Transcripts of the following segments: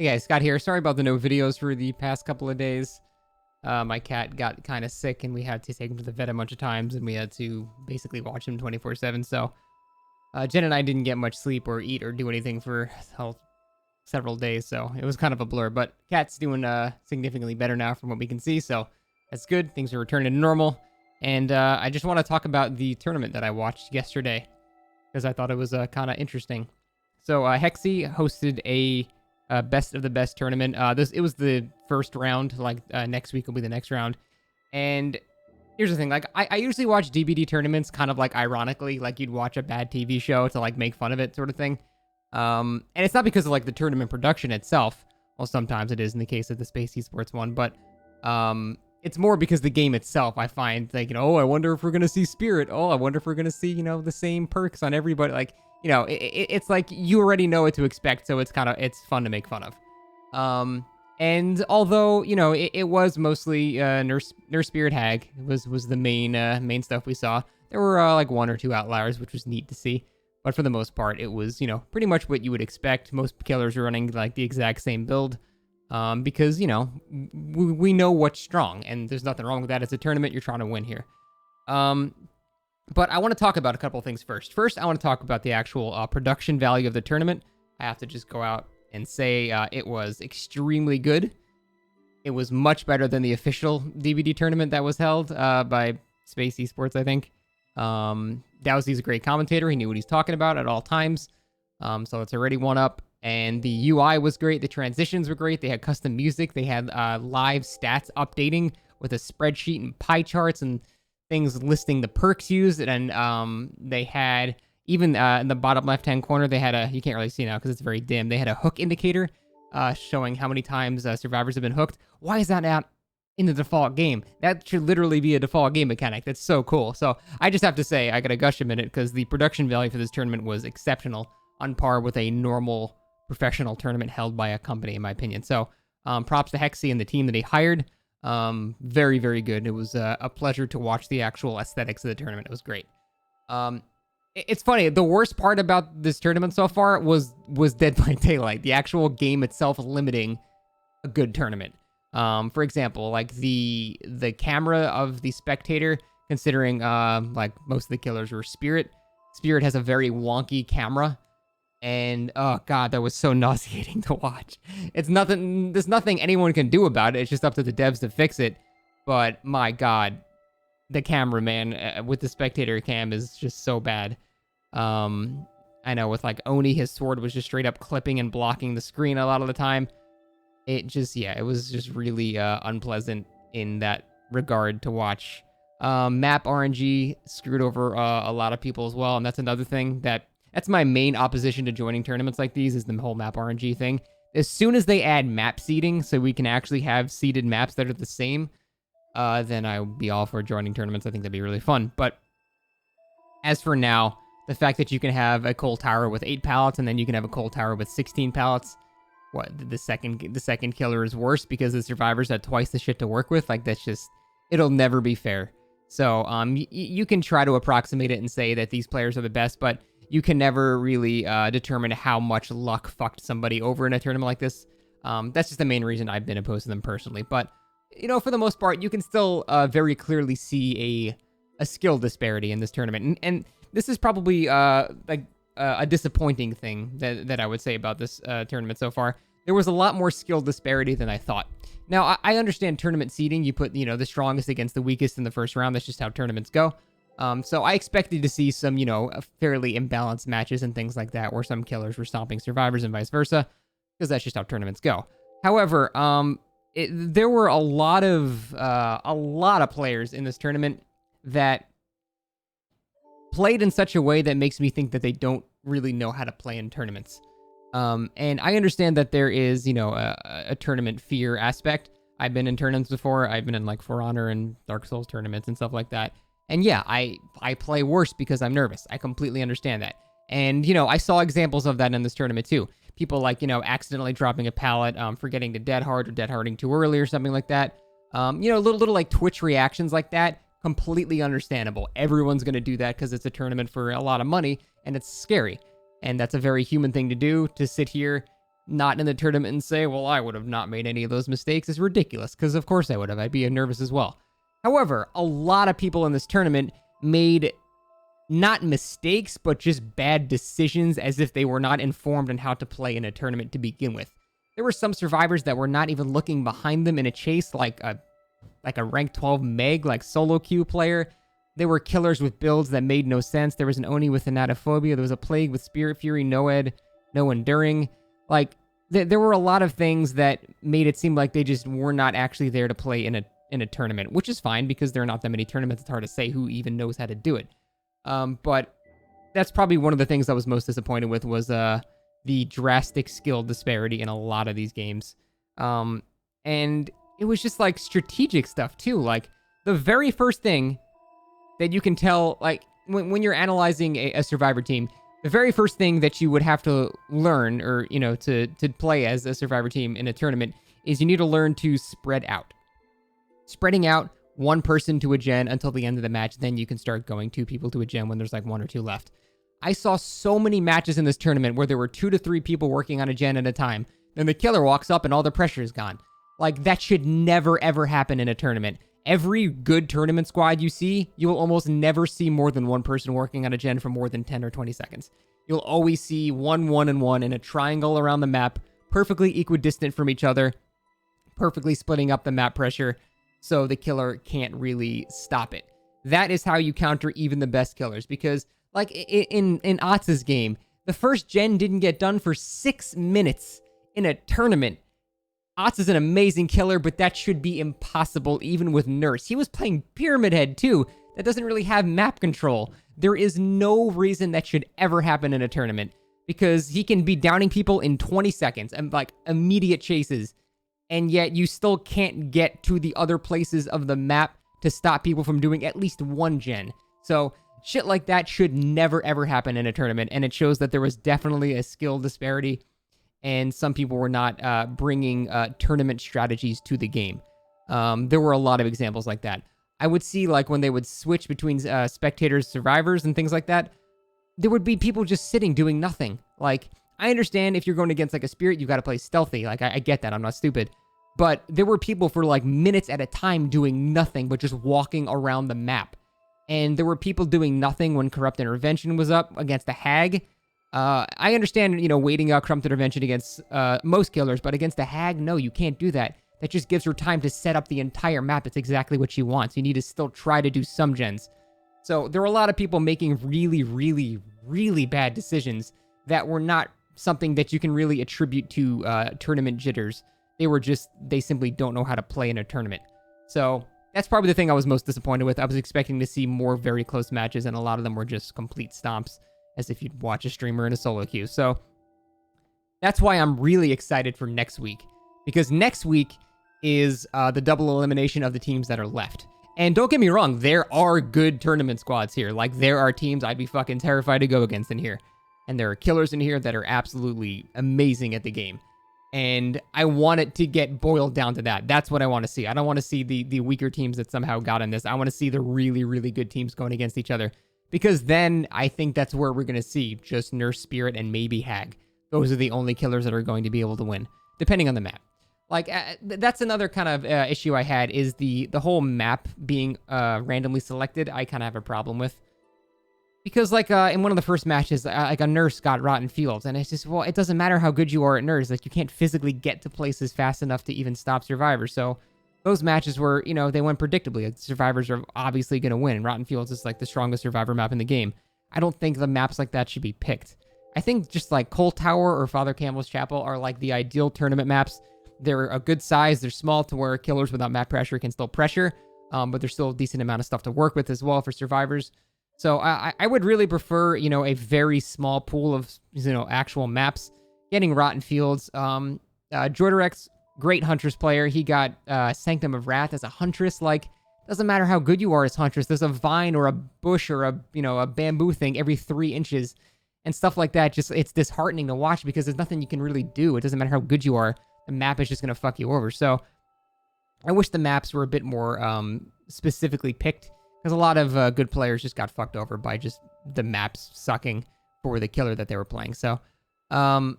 Hey guys, Scott here. Sorry about the no videos for the past couple of days. My cat got kind of sick and we had to take him to the vet a bunch of times and we had to basically watch him 24/7. So Jen and I didn't get much sleep or eat or do anything for several days. So it was kind of a blur. But cat's doing significantly better now from what we can see. So that's good. Things are returning to normal. And I just want to talk about the tournament that I watched yesterday because I thought it was kind of interesting. So Hexy hosted a best of the best tournament. It was the first round. Next week will be the next round. And here's the thing: I usually watch DBD tournaments, kind of like ironically, like you'd watch a bad TV show to like make fun of it, sort of thing. And it's not because of like the tournament production itself. Well, sometimes it is in the case of the Space Esports one, but it's more because the game itself. I find like oh, I wonder if we're gonna see Spirit. Oh, I wonder if we're gonna see the same perks on everybody. Like. It's like you already know what to expect, so it's fun to make fun of. And although it was mostly Nurse Spirit Hag was the main stuff we saw. There were like one or two outliers, which was neat to see, but for the most part, it was pretty much what you would expect. Most killers are running like the exact same build, because we know what's strong, and there's nothing wrong with that. It's a tournament; you're trying to win here. But I want to talk about a couple of things first. First, I want to talk about the actual production value of the tournament. I have to just go out and say it was extremely good. It was much better than the official DBD tournament that was held by Space Esports, I think. Dowsy's a great commentator. He knew what he's talking about at all times. So it's already one up. And the UI was great. The transitions were great. They had custom music. They had live stats updating with a spreadsheet and pie charts and things listing the perks used, and they had even in the bottom left-hand corner they had you can't really see now because it's very dim. They had a hook indicator showing how many times survivors have been hooked. Why is that not in the default game? That should literally be a default game mechanic. That's so cool. So I just have to say I gotta gush a minute because the production value for this tournament was exceptional, on par with a normal professional tournament held by a company, in my opinion. So props to Hexy and the team that he hired. Very, very good. It was a pleasure to watch the actual aesthetics of the tournament. It was great. It's funny. The worst part about this tournament so far was Dead by Daylight, the actual game itself limiting a good tournament. For example, like the camera of the spectator, considering like most of the killers were Spirit. Spirit has a very wonky camera. And oh god, that was so nauseating to watch. There's nothing anyone can do about it. It's just up to the devs to fix it. But my god, the cameraman with the spectator cam is just so bad. I know with like Oni, his sword was just straight up clipping and blocking the screen a lot of the time. It was just really unpleasant in that regard to watch. Map RNG screwed over a lot of people as well, and that's another thing that's my main opposition to joining tournaments like these, is the whole map RNG thing. As soon as they add map seeding, so we can actually have seeded maps that are the same, then I would be all for joining tournaments. I think that'd be really fun. But as for now, the fact that you can have a coal tower with 8 pallets and then you can have a coal tower with 16 pallets, the second killer is worse because the survivors had twice the shit to work with. Like that's just, it'll never be fair. So you can try to approximate it and say that these players are the best, but you can never really determine how much luck fucked somebody over in a tournament like this. That's just the main reason I've been opposed to them personally. But, for the most part, you can still very clearly see a skill disparity in this tournament. And this is probably a disappointing thing that I would say about this tournament so far. There was a lot more skill disparity than I thought. Now, I understand tournament seeding. You put, the strongest against the weakest in the first round. That's just how tournaments go. So I expected to see some, fairly imbalanced matches and things like that, where some killers were stomping survivors and vice versa, because that's just how tournaments go. However, there were a lot of players in this tournament that played in such a way that makes me think that they don't really know how to play in tournaments. And I understand that there is, a tournament fear aspect. I've been in tournaments before. I've been in like For Honor and Dark Souls tournaments and stuff like that. And yeah, I play worse because I'm nervous. I completely understand that. And, I saw examples of that in this tournament too. People like, accidentally dropping a pallet, forgetting to dead hard or dead harding too early or something like that. Little like Twitch reactions like that. Completely understandable. Everyone's going to do that because it's a tournament for a lot of money and it's scary. And that's a very human thing to do, to sit here not in the tournament and say, well, I would have not made any of those mistakes is ridiculous, because of course I would have. I'd be nervous as well. However, a lot of people in this tournament made not mistakes, but just bad decisions as if they were not informed on how to play in a tournament to begin with. There were some survivors that were not even looking behind them in a chase, like a rank 12 Meg, like solo queue player. There were killers with builds that made no sense. There was an Oni with Anatophobia. There was a Plague with Spirit Fury, Noed, no Enduring. Like, there were a lot of things that made it seem like they just were not actually there to play in a tournament, which is fine because there are not that many tournaments. It's hard to say who even knows how to do it. But that's probably one of the things I was most disappointed with was the drastic skill disparity in a lot of these games. And it was just like strategic stuff too. Like the very first thing that you can tell, like when you're analyzing a survivor team, the very first thing that you would have to learn or, to play as a survivor team in a tournament is you need to learn to spread out. Spreading out one person to a gen until the end of the match, then you can start going 2 people to a gen when there's like 1 or 2 left. I saw so many matches in this tournament where there were 2 to 3 people working on a gen at a time. Then the killer walks up and all the pressure is gone. Like, that should never, ever happen in a tournament. Every good tournament squad you see, you will almost never see more than 1 person working on a gen for more than 10 or 20 seconds. You'll always see 1, 1, and 1 in a triangle around the map, perfectly equidistant from each other, perfectly splitting up the map pressure, so the killer can't really stop it. That is how you counter even the best killers, because, like, in Otz's game, the first gen didn't get done for 6 minutes in a tournament. Otz is an amazing killer, but that should be impossible even with Nurse. He was playing Pyramid Head too. That doesn't really have map control. There is no reason that should ever happen in a tournament because he can be downing people in 20 seconds and like immediate chases, and yet you still can't get to the other places of the map to stop people from doing at least 1 gen. So shit like that should never ever happen in a tournament, and it shows that there was definitely a skill disparity and some people were not bringing tournament strategies to the game. There were a lot of examples like that. I would see, like, when they would switch between spectators, survivors, and things like that, there would be people just sitting doing nothing. Like, I understand if you're going against, like, a spirit, you got to play stealthy. Like, I get that. I'm not stupid. But there were people for, like, minutes at a time doing nothing but just walking around the map. And there were people doing nothing when Corrupt Intervention was up against a hag. I understand, waiting out Corrupt Intervention against most killers, but against a hag, no, you can't do that. That just gives her time to set up the entire map. It's exactly what she wants. You need to still try to do some gens. So there were a lot of people making really, really, really bad decisions that were not something that you can really attribute to tournament jitters. They simply don't know how to play in a tournament. So that's probably the thing I was most disappointed with. I was expecting to see more very close matches, and a lot of them were just complete stomps, as if you'd watch a streamer in a solo queue. So that's why I'm really excited for next week, because next week is the double elimination of the teams that are left. And don't get me wrong, there are good tournament squads here. Like, there are teams I'd be fucking terrified to go against in here. And there are killers in here that are absolutely amazing at the game. And I want it to get boiled down to that. That's what I want to see. I don't want to see the weaker teams that somehow got in this. I want to see the really, really good teams going against each other. Because then I think that's where we're going to see just Nurse, Spirit, and maybe Hag. Those are the only killers that are going to be able to win, depending on the map. Like, that's another kind of issue I had, is the whole map being randomly selected. I kind of have a problem with. Because, like, in one of the first matches, like, a Nurse got Rotten Fields, and it's just, well, it doesn't matter how good you are at Nurse. Like, you can't physically get to places fast enough to even stop Survivor. So those matches were, they went predictably. Like, Survivors are obviously going to win. Rotten Fields is, like, the strongest Survivor map in the game. I don't think the maps like that should be picked. I think just, like, Coal Tower or Father Campbell's Chapel are, like, the ideal tournament maps. They're a good size. They're small to where killers without map pressure can still pressure, but there's still a decent amount of stuff to work with as well for survivors. So I would really prefer, a very small pool of, actual maps. Getting Rotten Fields. Jordarex, great Huntress player. He got Sanctum of Wrath as a Huntress. Like, doesn't matter how good you are as Huntress. There's a vine or a bush or a bamboo thing every 3 inches and stuff like that. Just, it's disheartening to watch because there's nothing you can really do. It doesn't matter how good you are. The map is just going to fuck you over. So I wish the maps were a bit more specifically picked, because a lot of good players just got fucked over by just the maps sucking for the killer that they were playing. So other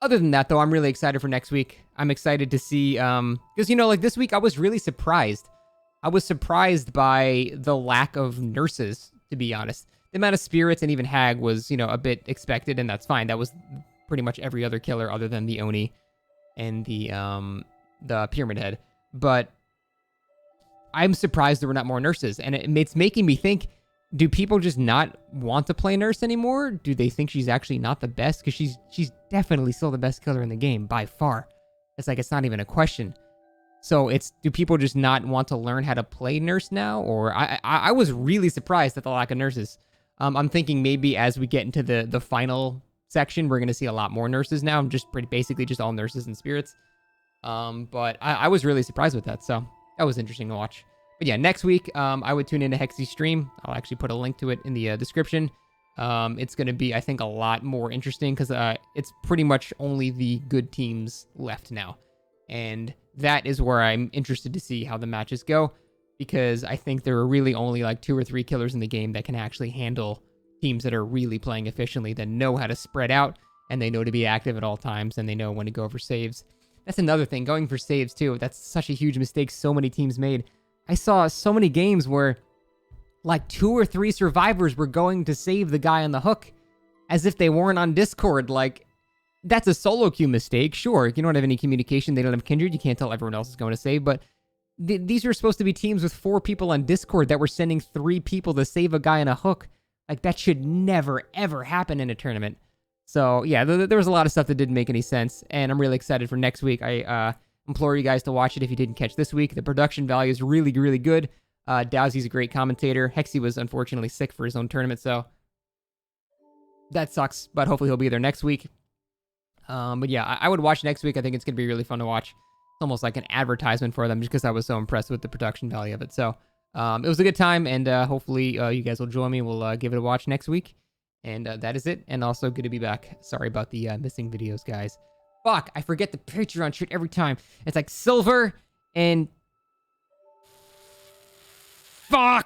Other than that, though, I'm really excited for next week. I'm excited to see, because, you know, like this week, I was really surprised. I was surprised by the lack of nurses, to be honest. The amount of spirits and even hag was, you know, a bit expected, and that's fine. That was pretty much every other killer other than the Oni and the Pyramid Head. But I'm surprised there were not more nurses, and it's making me think, do people just not want to play nurse anymore? Do they think she's actually not the best? Because she's definitely still the best killer in the game by far. It's like, it's not even a question. So do people just not want to learn how to play nurse now? Or I was really surprised at the lack of nurses. I'm thinking maybe as we get into the final section, we're going to see a lot more nurses now. I'm just basically just all nurses and spirits. But I was really surprised with that. So that was interesting to watch. But yeah, next week, I would tune into Hexy stream. I'll actually put a link to it in the description. It's going to be, I think, a lot more interesting because it's pretty much only the good teams left now. And that is where I'm interested to see how the matches go, because I think there are really only like 2 or 3 killers in the game that can actually handle teams that are really playing efficiently, that know how to spread out, and they know to be active at all times, and they know when to go for saves. That's another thing, going for saves too. That's such a huge mistake so many teams made. I saw so many games where like 2 or 3 survivors were going to save the guy on the hook as if they weren't on Discord. Like, that's a solo queue mistake. Sure, you don't have any communication. They don't have kindred. You can't tell everyone else is going to save. But these are supposed to be teams with 4 people on Discord that were sending 3 people to save a guy on a hook. Like, that should never, ever happen in a tournament. So, yeah, there was a lot of stuff that didn't make any sense. And I'm really excited for next week. I implore you guys to watch it if you didn't catch this week. The production value is really, really good. Dowsy's a great commentator. Hexy was unfortunately sick for his own tournament, so that sucks. But hopefully he'll be there next week. But yeah, I would watch next week. I think it's going to be really fun to watch. It's almost like an advertisement for them just because I was so impressed with the production value of it. So it was a good time, and hopefully you guys will join me. We'll give it a watch next week. And that is it. And also good to be back. Sorry about the missing videos, guys. Fuck, I forget the Patreon shit every time. It's like silver and... Fuck!